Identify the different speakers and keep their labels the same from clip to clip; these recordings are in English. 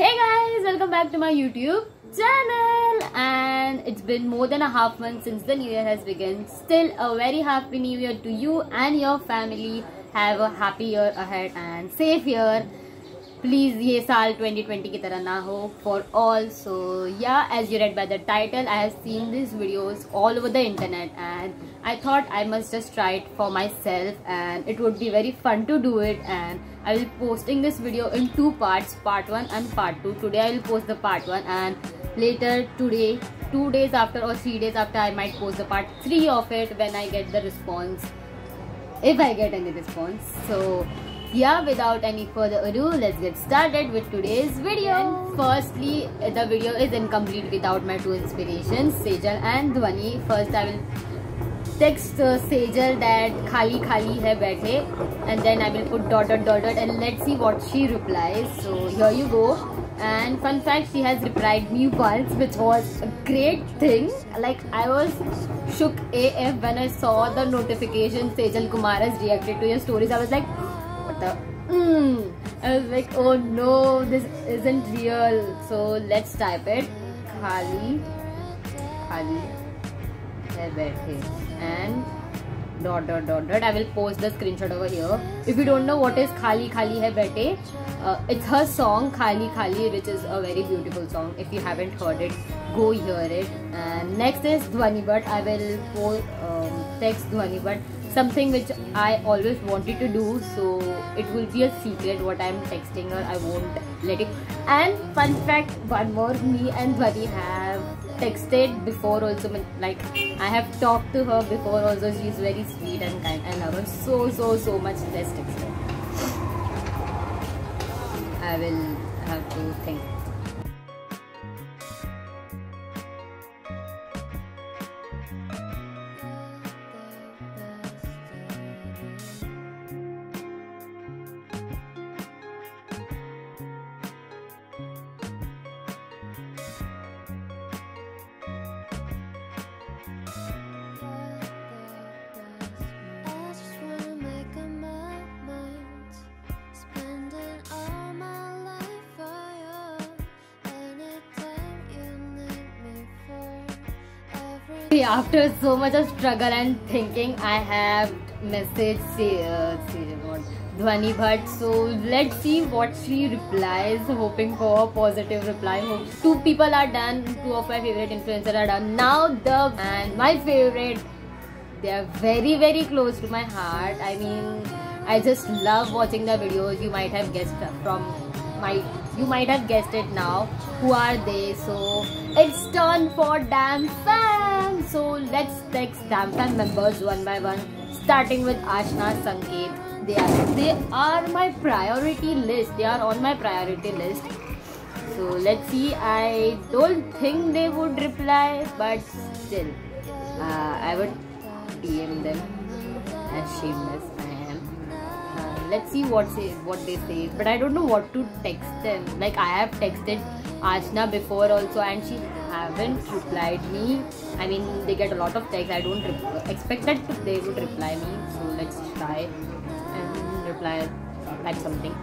Speaker 1: Hey guys, welcome back to my YouTube channel. And it's been more than a half month since the new year has begun. Still a very happy new year to you and your family. Have a happy year ahead and safe year. Please ये साल 2020 की तरह ना हो for all. So yeah, as you read by the title, I have seen these videos all over the internet and I thought I must just try it for myself, and it would be very fun to do it. And I will be posting this video in two parts, part 1 and part 2. Today I will post the part 1, and later today, 2 days after or 3 days after, I might post the part 3 of it when I get the response, if I get any response. So yeah, without any further ado, let's get started with today's video. And firstly, the video is incomplete without my two inspirations, Sejal and Dhwani. First I will text Sejal that khali khali hai baithe, and then I will put dot dot dot dot and let's see what she replies. So here you go. And fun fact, she has replied me once, which was a great thing. Like, I was shook AF when I saw the notification Sejal Kumar has reacted to your stories. I was like, what the I was like, oh no, this isn't real. So let's type it. Khali hai baithe and dot dot dot dot. I will post the screenshot over here. If you don't know what is khali hai baithe, it's her song Khali Khali, which is a very beautiful song. If you haven't heard it, go hear it. And next is Dhwani Bhatt. I will text Dhwani Bhatt something which I always wanted to do, so it will be a secret what I'm texting her. I won't let it. And fun fact, one more, me and Dhwani have texted before also. Like, I have talked to her before also. She's very sweet and kind. I love her so much. Let's text her. I will have to think. After so much of struggle and thinking, I have messaged Dhwani Bhatt. So let's see what she replies, hoping for a positive reply. Two people are done, two of my favorite influencers are done. Now and my favorite, they are very close to my heart. I mean, I just love watching the videos. You might have guessed it now. Who are they? So it's turn for Damn Fam. So let's text Damn Fam members one by one, starting with Ashna Sanket. They are my priority list. They are on my priority list. So let's see. I don't think they would reply, but still, I would DM them, as shameless I am. Let's see what they say, but I don't know what to text them. Like, I have texted Ashna before also, and she haven't replied me. I mean, they get a lot of texts. I don't expect that they would reply me. So let's try and reply like something.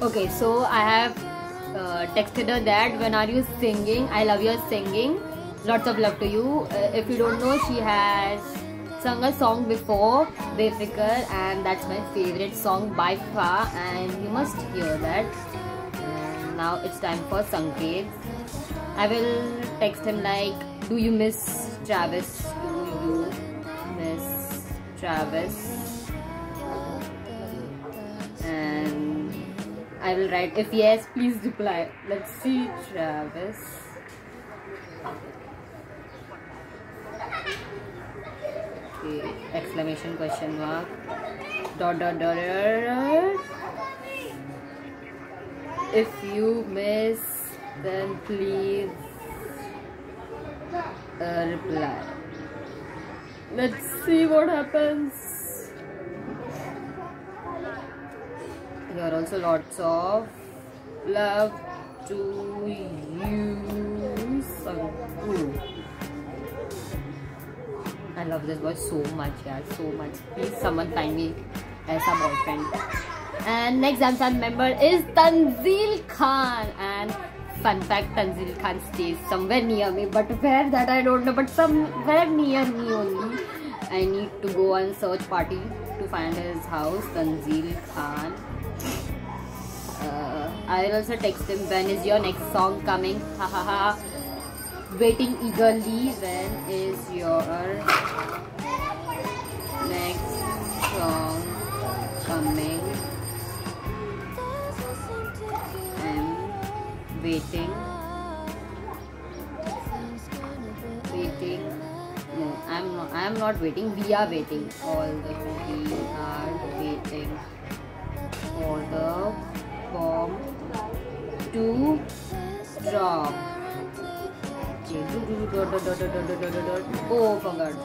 Speaker 1: Okay, so I have texted her that, when are you singing? I love your singing. Lots of love to you. If you don't know, she has sung a song before, Befikar, and that's my favorite song by far, and you must hear that. And now it's time for Sanket. I will text him like, do you miss Travis? Do you miss Travis? And I will write, if yes, please reply. Let's see, Travis. Okay, exclamation question mark, dot dot dot dot. If you miss, then please reply. Let's see what happens. Here also lots of love to you, Sanku. I love this boy so much, yeah, so much. Please, someone find me as a boyfriend. And next Dance Fam member is Tanzeel Khan. And fun fact, Tanzeel Khan stays somewhere near me, but where that I don't know, but somewhere near me only. I need to go on search party to find his house. Tanzeel Khan. I'll also text him, when is your next song coming? Ha ha ha. Waiting eagerly. When is your next song coming? I'm waiting. No, I'm not waiting. We are waiting. We are waiting for the bomb to drop. Oh,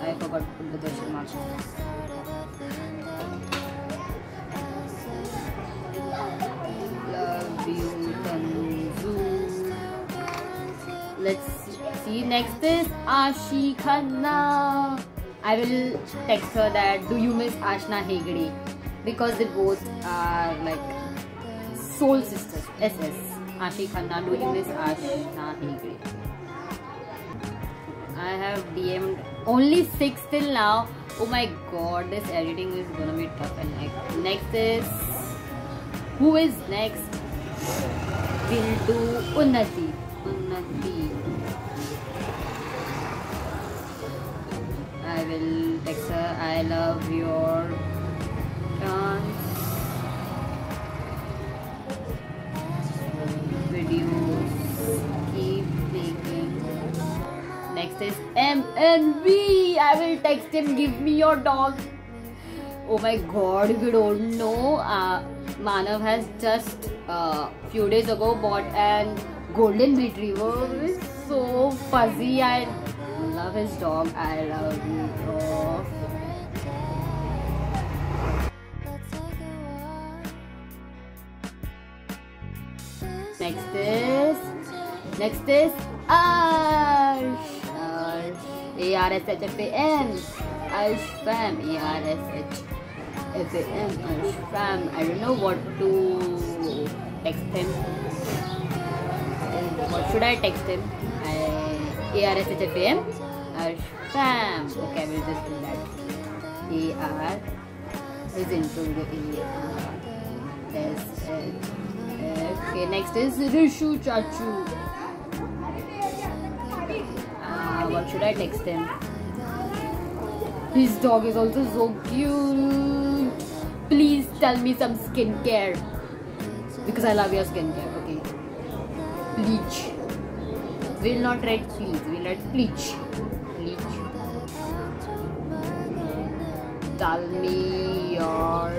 Speaker 1: I forgot to put the question mark. Love you, Tanzu. Let's see. Next is Ashi Khanna. I will text her that, do you miss Ashna Hegde? Because they both are like soul sisters. SS. Ashi Khanna, do you miss Ashna Hegde? I have DM'd only 6 till now. Oh my god, this editing is gonna be tough. And next is, who is next? We'll do Unnati. I will text her, I love your dance videos. Keep making. Next is MNV. I will text him, give me your dog. Oh my god, if you don't know, Manav has just few days ago bought an golden retriever. It's so fuzzy. I love his dog. I love you, dog. Next is Arsh. ARSHFAM. Arsh Fam. ARSHFAM. Arsh Fam. I don't know what to text him. What should I text him? ARSHFAM. Arsh Fam. Okay, I will just do that. AR is into the AR. Okay, next is Rishu Chachu. What should I text him? His dog is also so cute. Please tell me some skincare, because I love your skincare. Okay. Bleach. We'll not write please. We'll write bleach. Bleach. Tell me your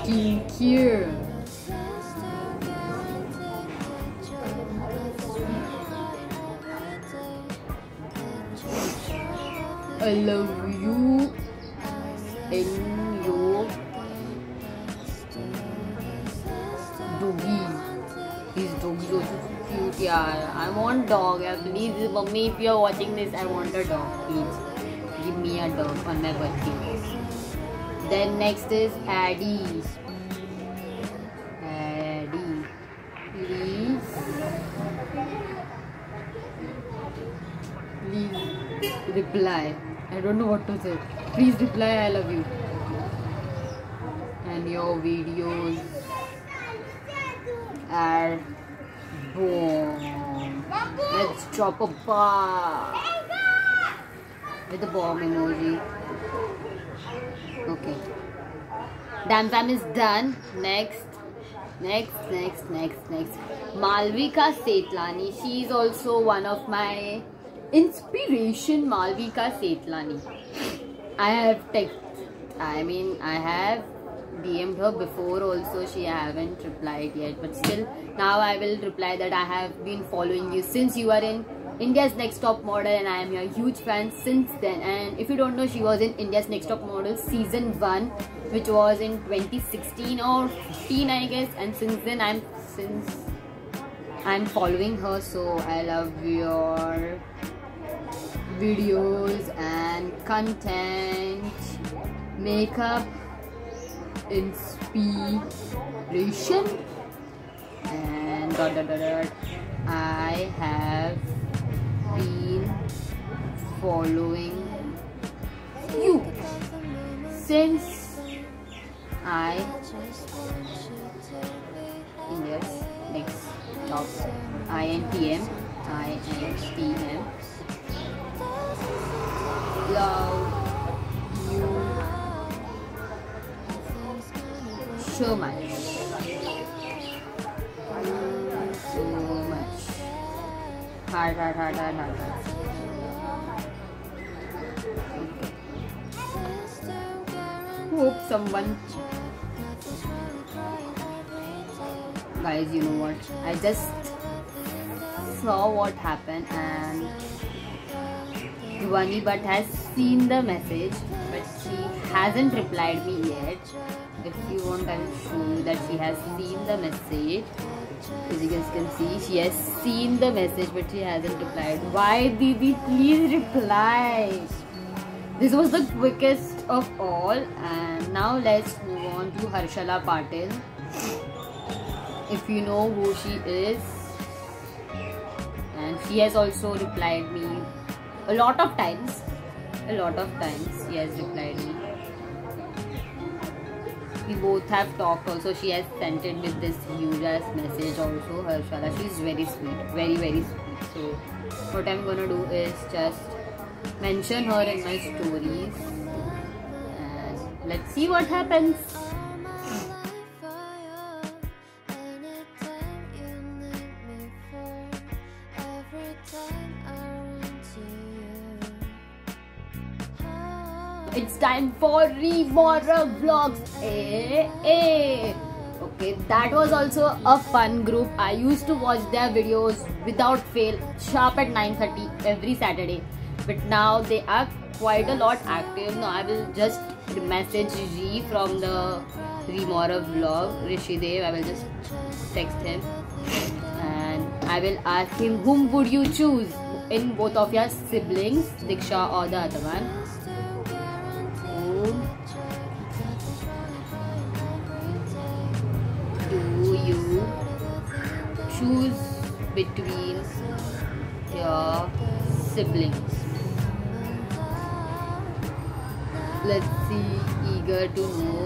Speaker 1: skincare. I love you in your doggy. His dog is also cute, yeah. I want dog. Yeah. Please, mommy, if you're watching this, I want a dog. Please, give me a dog on my birthday. Then next is Addie. Please reply. I don't know what to say. Please reply, I love you. And your videos are bomb. Let's drop a bomb with a bomb emoji. Okay. Dance Fam is done. Next. Malvika Setlani. She is also one of my inspiration. Malvika Setlani. I have DM'd her before also. She haven't replied yet, but still now I will reply that I have been following you since you are in India's Next Top Model, and I am your huge fan since then. And if you don't know, she was in India's Next Top Model season 1, which was in 2016 or 15, I guess. And since then I'm following her. So I love your videos and content, makeup, inspiration, and I have been following you since yes, next stop, INTM, love you so much. So much. Heart. Hope someone. Guys, you know what? I just saw what happened, and Dhwani Bhatt has seen the message, but she hasn't replied me yet. If you want, I will show you that she has seen the message. As you guys can see, she has seen the message, but she hasn't replied. Why, Didi? Please reply. This was the quickest of all, and now let's move on to Harshala Patil. If you know who she is, and she has also replied me a lot of times she has replied me. We both have talked also. She has sent it with this huge ass message also. Harshala, she is very sweet, very sweet. So what I'm gonna do is just mention her in my stories, and let's see what happens. It's time for Remora Vlogs. Okay, that was also a fun group. I used to watch their videos without fail, sharp at 9:30 every Saturday. But now they are quite a lot active. Now I will just message G from the Remora Vlog, Rishidev. I will just text him and I will ask him, whom would you choose in both of your siblings, Diksha or the other one? Do you choose between your siblings? Let's see, eager to know.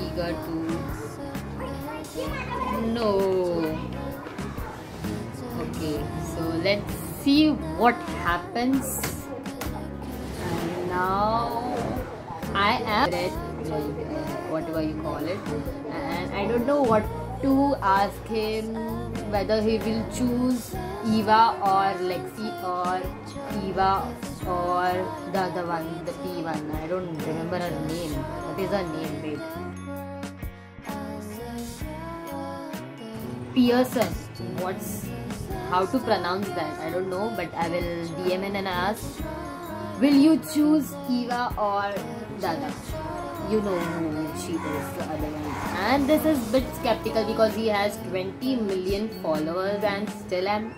Speaker 1: Eager to know. Okay, so let's see what happens. And now I am whatever you call it, and I don't know what to ask him, whether he will choose Eva or Lexi or Eva or the other one, the P one. I don't remember her name. What is her name? Wait. Pearson. How to pronounce that? I don't know, but I will DM in and ask, will you choose Eva or the other? You know who she is, the other one. And this is a bit skeptical because he has 20 million followers, and still I'm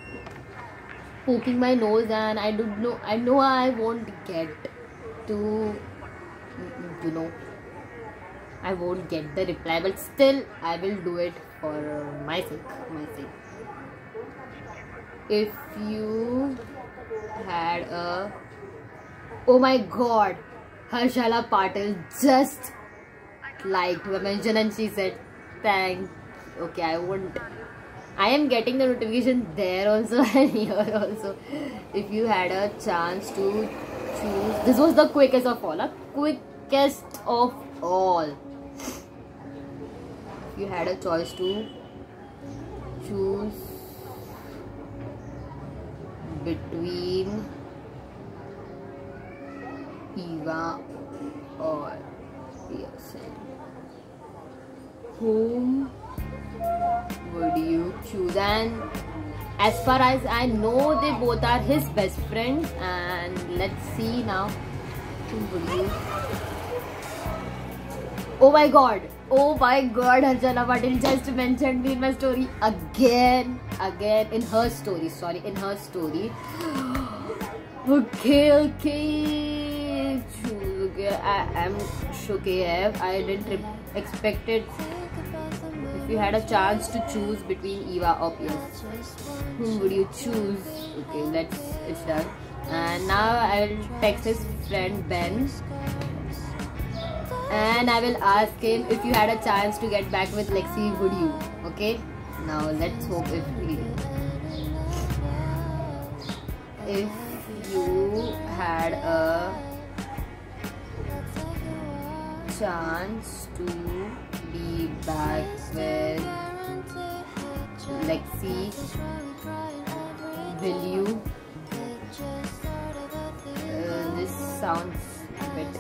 Speaker 1: poking my nose, and I don't know. I know I won't get to, I won't get the reply, but still I will do it for my sake. If you had a, oh my god, Harshala Patil just liked my mention and she said thanks. Okay, I won't. I am getting the notification there also and here also. If you had a chance to choose, this was the quickest of all. If you had a choice to choose between Eva or Pearson, whom would you choose? And as far as I know, they both are his best friends, and let's see now, whom would you? Oh my god, Harshala Patil just mentioned me in my story again. again in her story. Okay. I am shook AF. I didn't expect it. If you had a chance to choose between Eva or PS, whom would you choose? Okay, it's done. And now I will text his friend Ben, and I will ask him, if you had a chance to get back with Lexi, would you? Okay. Now let's hope if you had a chance to be back with Lexi, will you? This sounds a bit,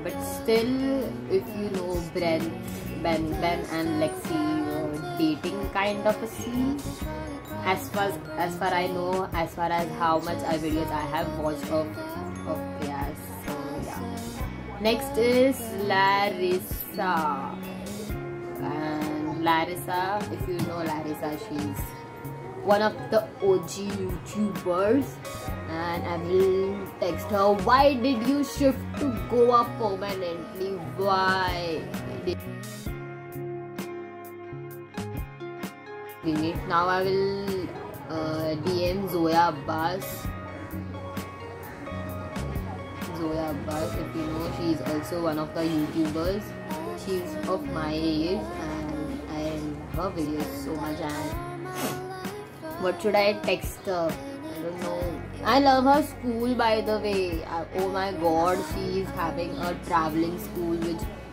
Speaker 1: but still, if you know Ben and Lexi were dating kind of a scene. As far I know, as far as how much videos I have watched of Priyas. So yeah. Next is Larissa. And Larissa, if you know Larissa, she's one of the OG YouTubers. And I will text her, why did you shift to Goa permanently? Why? Now I will DM Zoya Abbas. If you know, she is also one of the YouTubers. She's of my age and I love her videos so much. And what should I text her? I don't know. I love her school, by the way. Oh my god, she is having a traveling school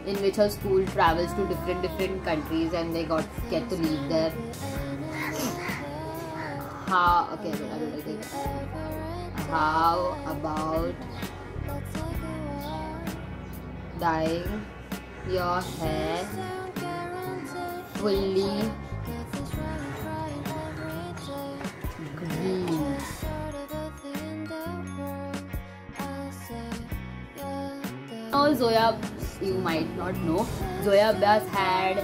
Speaker 1: in which her school travels to different countries and they get to live there. How about dyeing your hair fully green? Now Zoya, you might not know, Zoya Abbas had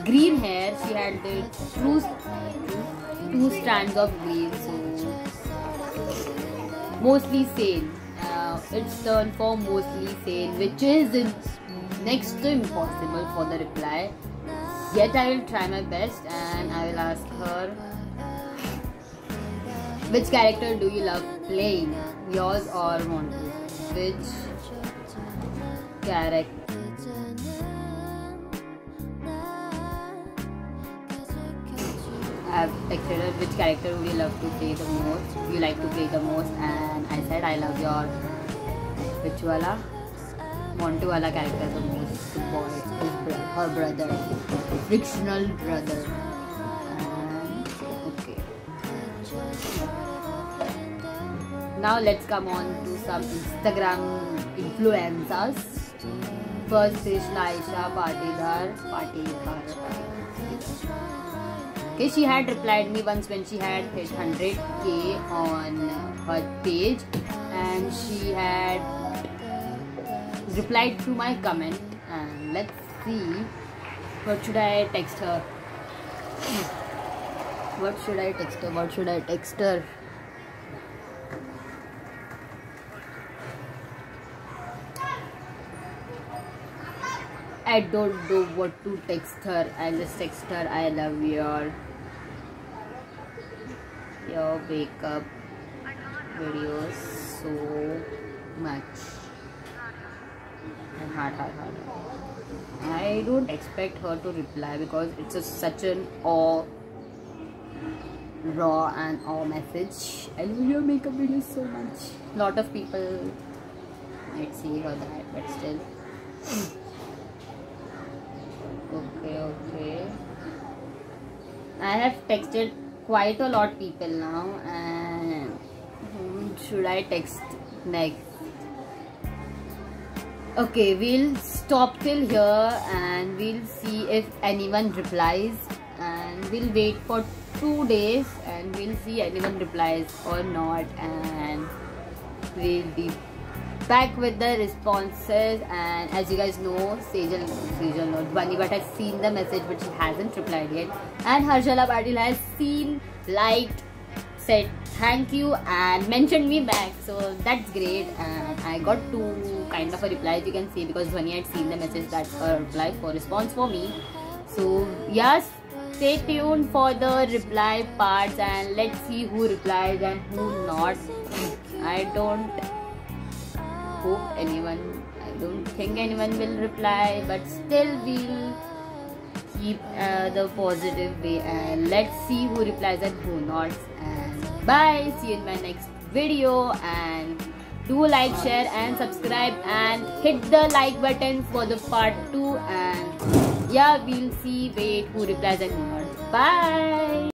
Speaker 1: green hair. She had the two strands of green, so mostly sane. It's turned for mostly sane, which is next to impossible for the reply. Yet I will try my best and I will ask her, which character do you love playing, yours or Monty? Which character? I have texted her, which character would you love to play the most? You like to play the most, and I said I love your which wala? Monty wala character the most. The boy, her brother, fictional brother. And okay. Now let's come on to some Instagram influencers. First is Laisha Patidar. Okay, she had replied me once when she had hit 100k on her page, and she had replied to my comment. And let's see, what should I text her? What should I text her? I don't know what to text her. I'll just text her, I love your wake up videos so much. And heart. I don't expect her to reply because it's such an raw and message. I love your makeup videos so much. Lot of people might see her that, but still. Okay. I have texted quite a lot of people now, and whom should I text next? Okay, we'll stop till here and we'll see if anyone replies, and we'll wait for 2 days and we'll see anyone replies or not, and we'll be back with the responses. And as you guys know, Sejal not Dhwani, but has seen the message but she hasn't replied yet, and Harshala Patil has seen liked, said thank you and mentioned me back, so that's great. And I got two kind of a reply, you can see, because Dhwani had seen the message. That's a reply for response for me. So yes, stay tuned for the reply parts and let's see who replies and who not. I don't think anyone will reply, but still we'll keep the positive way and let's see who replies and who not. And bye, see you in my next video, and do like, share and subscribe and hit the like button for the part 2. And yeah, we'll see who replies and who not. Bye.